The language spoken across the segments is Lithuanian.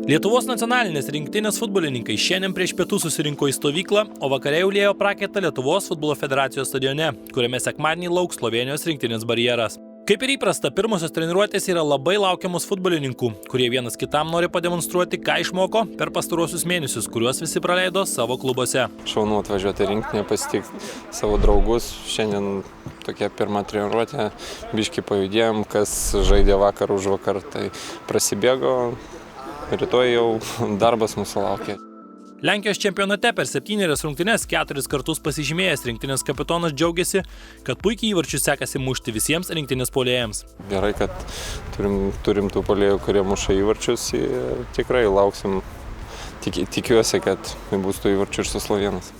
Lietuvos nacionalinės rinktinės futbolininkai šiandien prieš pietų susirinko į stovyklą, o vakare jau liejo prakaitą Lietuvos futbolo federacijos stadione, kuriame sekmadienį lauks Slovėnijos rinktinės barjeras. Kaip ir įprasta, pirmosios treniruotės yra labai laukiamos futbolininkų, kurie vienas kitam nori pademonstruoti, ką išmoko per pastaruosius mėnesius, kuriuos visi praleido savo klubuose. Šaunu atvažiuoti rinktinę, pasitikti savo draugus. Šiandien tokia pirma treniruotė, biškį pajudėjom, kas žaidė vakar už vakar, tai prasibėgo. Rytoj jau darbas mūsų laukia. Lenkijos čempionate per 7 rungtynes 4 kartus pasižymėjęs rinktinės kapitonas džiaugiasi, kad puikiai įvarčius sekasi mušti visiems rinktinės puolėjams. Gerai, kad turim tų puolėjų, kurie muša įvarčius ir tikrai lauksim. Tikiuosi, kad bus tų įvarčių ir su Slovėnas.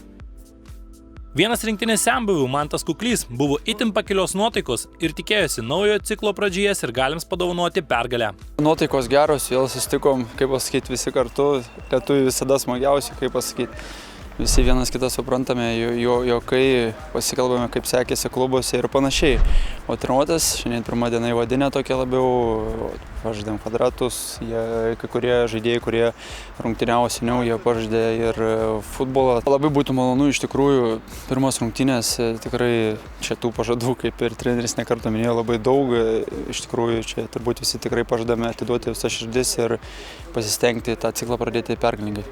Vienas rinktinės senbuvių Mantas Kuklys buvo itin pakilios nuotaikos ir tikėjosi naujojo ciklo pradžioje ir galims padovanoti pergalę. Nuotaikos geros, vėl susitikom, kaip pasakyti, visi kartu, lietuviai visada smagiausi, kaip pasakyti. Visi vienas kitą suprantame, jokai pasikalbame, kaip sekėsi klubuose ir panašiai. O treniruotės, šiandien pirmą dieną įvadinę tokia labiau, pažaidėm kvadratus, kai kurie žaidėjai, kurie rungtyniavo seniau, jie pažaidė ir futbolą. Labai būtų malonu iš tikrųjų, pirmos rungtynės, tikrai čia tų pažadų, kaip ir treneris nekartą minėjo, labai daug. Iš tikrųjų, čia turbūt visi tikrai pažadame atiduoti visas širdis ir pasistengti tą ciklą pradėti pergalingai.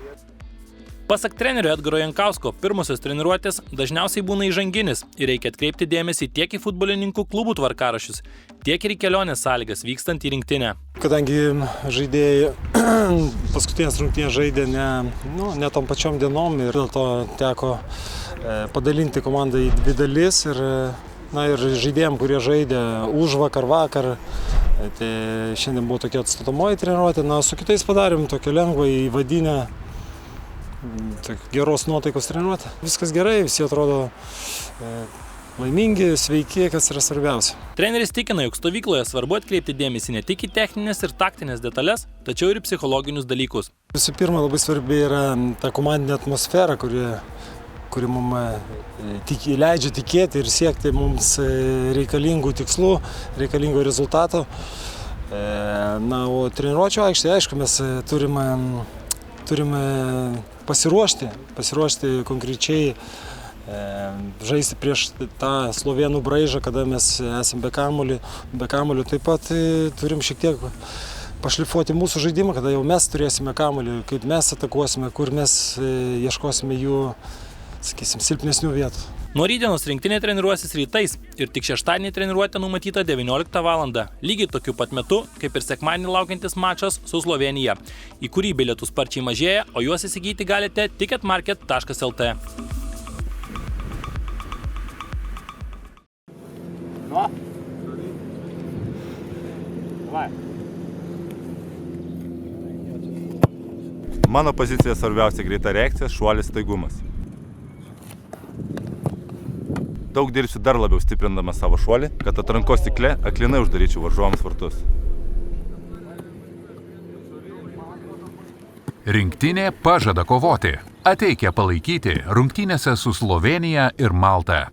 Pasak trenerio Edgaro Jankausko, pirmosios treniruotės dažniausiai būna įžanginis ir reikia atkreipti dėmesį tiek į futbolininkų klubų tvarkaraščius, tiek ir į kelionės sąlygas vykstant į rinktinę. Kadangi žaidėjai paskutinės rungtynės žaidė ne tom pačiom dienom ir dėl to teko padalinti komandą į dvi dalis ir žaidėjim, kurie žaidė už vakar, tai šiandien buvo tokia atstatomoji treniruotė, su kitais padarėm tokią lengvą įvadinę geros nuotaikos treniruotė. Viskas gerai, visi atrodo laimingi, sveiki, kas yra svarbiausia. Treneris tikina, jog stovykloje svarbu atkreipti dėmesį ne tik į techninės ir taktinės detalės, tačiau ir psichologinius dalykus. Visų pirma, labai svarbi yra ta komandinė atmosfera, kuri mums leidžia tikėti ir siekti mums reikalingų tikslų, reikalingų rezultatų. O treniruočio aikštėje, aišku, mes turime pasiruošti konkrečiai žaisti prieš tą slovėnų braižą, kada mes esame be kamuolių. Taip pat turim šiek tiek pašlifuoti mūsų žaidimą, kada jau mes turėsime kamuolį, kaip mes atakuosime, kur mes ieškosime jų, sakysim, silpnesnių vietų. Nuo rytdienos rinktinė treniruosis rytais ir tik šeštadienį treniruotė numatyta 19 val. Lygiai tokiu pat metu, kaip ir sekmadienį laukiantis mačas su Slovėnija, į kurį bilietų sparčiai mažėja, o juos įsigyti galite ticketmarket.lt. Mano pozicija svarbiausia greita reakcija, šuolis, staigumas. Daug dirbsiu dar labiau stiprindamas savo šuolį, kad atrankos cikle aklinai uždaryčiau varžovams vartus. Rinktinė pažada kovoti. Ateikia palaikyti rungtynėse su Slovėnija ir Malta.